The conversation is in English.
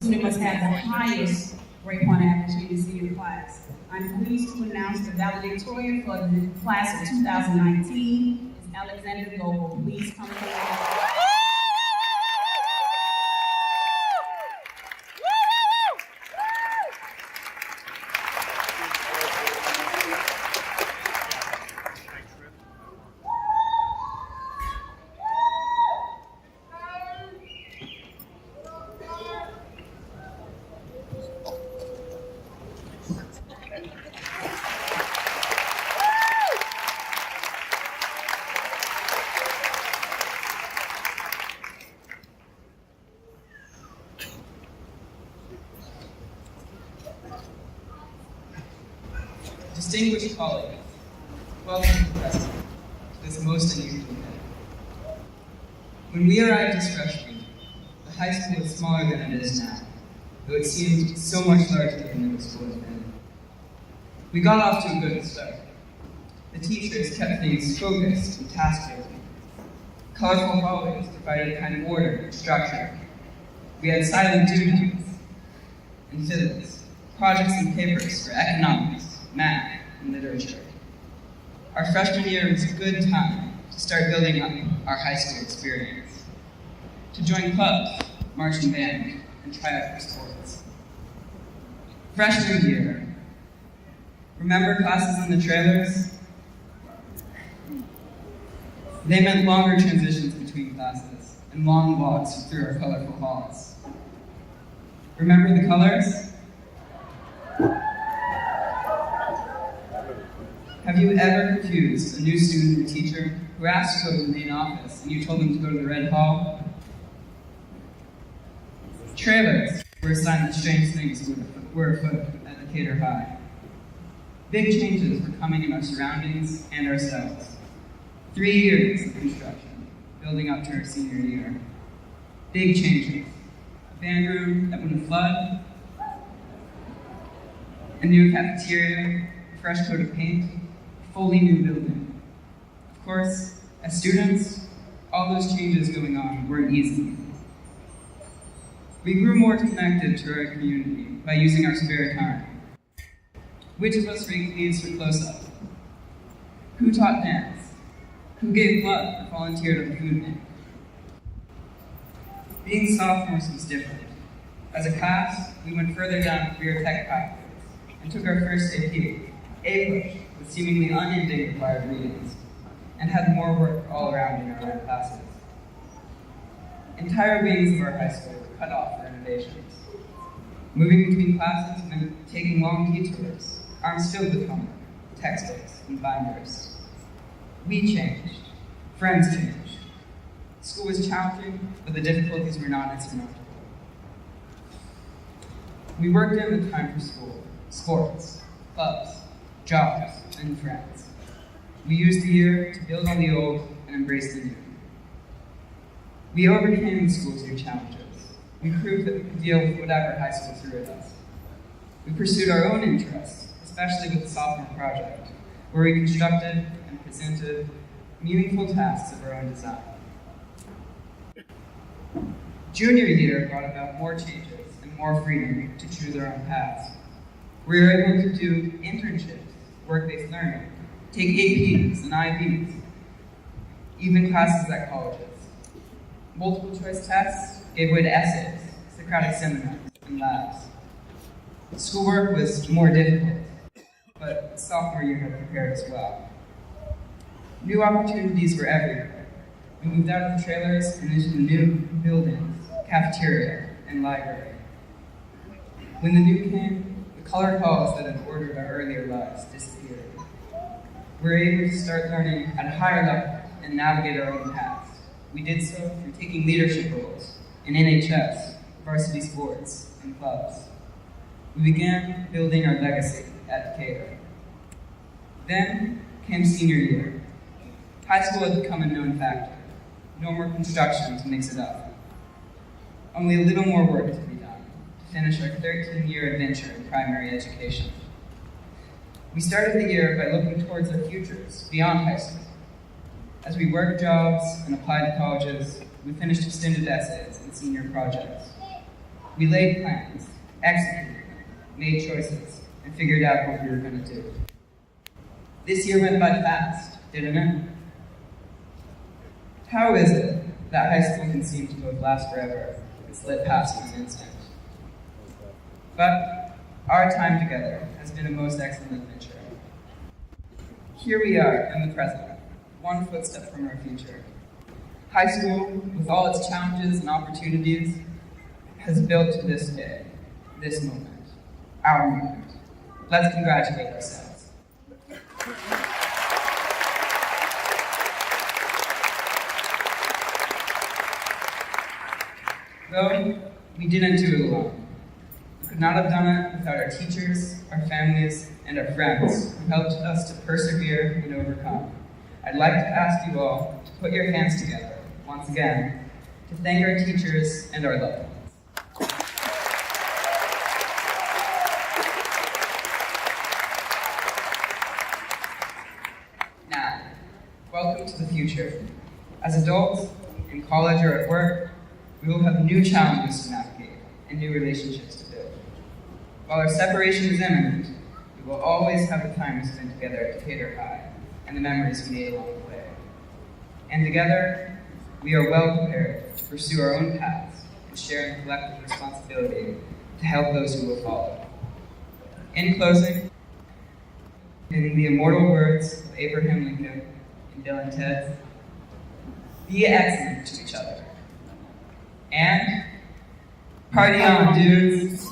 student must have the highest grade point average in the senior class. I'm pleased to announce the valedictorian for the class of 2019 is Xander Goebel. Please come forward. Distinguished colleagues, welcome to Preston, to this most unusual day. When we arrived as freshmen, the high school was smaller than it is now, though it seemed so much larger than middle school has been. We got off to a good start. The teachers kept things focused and task-driven. Colorful hallways provided a kind of order and structure. We had silent duties and physics, projects and papers for economics, math, and literature. Our freshman year was a good time to start building up our high school experience, to join clubs, marching band, and try out for sports. Freshman year, remember classes in the trailers? They meant longer transitions between classes and long walks through our colorful halls. Remember the colors? Have you ever confused a new student or teacher who asked to go to the main office and you told them to go to the red hall? Trailers were a sign that strange things were afoot at Decatur High. Big changes were coming in our surroundings and ourselves. 3 years of construction, building up to our senior year. Big changes. A band room that wouldn't flood, a new cafeteria, a fresh coat of paint, fully new building. Of course, as students, all those changes going on weren't easy. We grew more connected to our community by using our spare time. Which of us raked leaves for close-up? Who taught dance? Who gave blood or volunteered at the food bank? Being sophomores was different. As a class, we went further down career tech pathways and took our first AP, A-Push, with seemingly unending required readings, and had more work all around in our own classes. Entire wings of our high school were cut off for innovations. Moving between classes meant taking long detours, arms filled with homework, textbooks, and binders. We changed. Friends changed. School was challenging, but the difficulties were not insurmountable. We worked in the time for school, sports, clubs, jobs, and friends. We used the year to build on the old and embrace the new. We overcame the school's new challenges. We proved that we could deal with whatever high school threw at us. We pursued our own interests, especially with the sophomore project, where we constructed and presented meaningful tasks of our own design. Junior year brought about more changes and more freedom to choose our own paths. We were able to do internships, work-based learning, take APs and IBs, even classes at colleges. Multiple choice tests gave way to essays, Socratic seminars, and labs. Schoolwork was more difficult, but sophomore year had prepared as well. New opportunities were everywhere. We moved out of the trailers and into the new buildings, cafeteria, and library. When the new came, the colored halls that had ordered our earlier lives disappeared. We were able to start learning at a higher level and navigate our own paths. We did so through taking leadership roles in NHS, varsity sports, and clubs. We began building our legacy at Decatur. Then came senior year. High school had become a known factor. No more construction to mix it up. Only a little more work to be done to finish our 13-year adventure in primary education. We started the year by looking towards our futures beyond high school. As we worked jobs and applied to colleges, we finished extended essays and senior projects. We laid plans, executed, made choices, and figured out what we were going to do. This year went by fast, didn't it? How is it that high school can seem to both last forever and slip past in an instant? But our time together has been a most excellent adventure. Here we are in the present, one footstep from our future. High school, with all its challenges and opportunities, has built to this day, this moment, our moment. Let's congratulate ourselves. Though we didn't do it alone. We could not have done it without our teachers, our families, and our friends who helped us to persevere and overcome. I'd like to ask you all to put your hands together, once again, to thank our teachers and our loved ones. Now, welcome to the future. As adults, in college or at work, we will have new challenges to navigate and new relationships to build. While our separation is imminent, we will always have the time to spend together at Decatur High and the memories we made along the way. And together, we are well prepared to pursue our own paths and share in collective responsibility to help those who will follow. In closing, in the immortal words of Abraham Lincoln and Bill and Ted, be excellent to each other. And party on, dudes!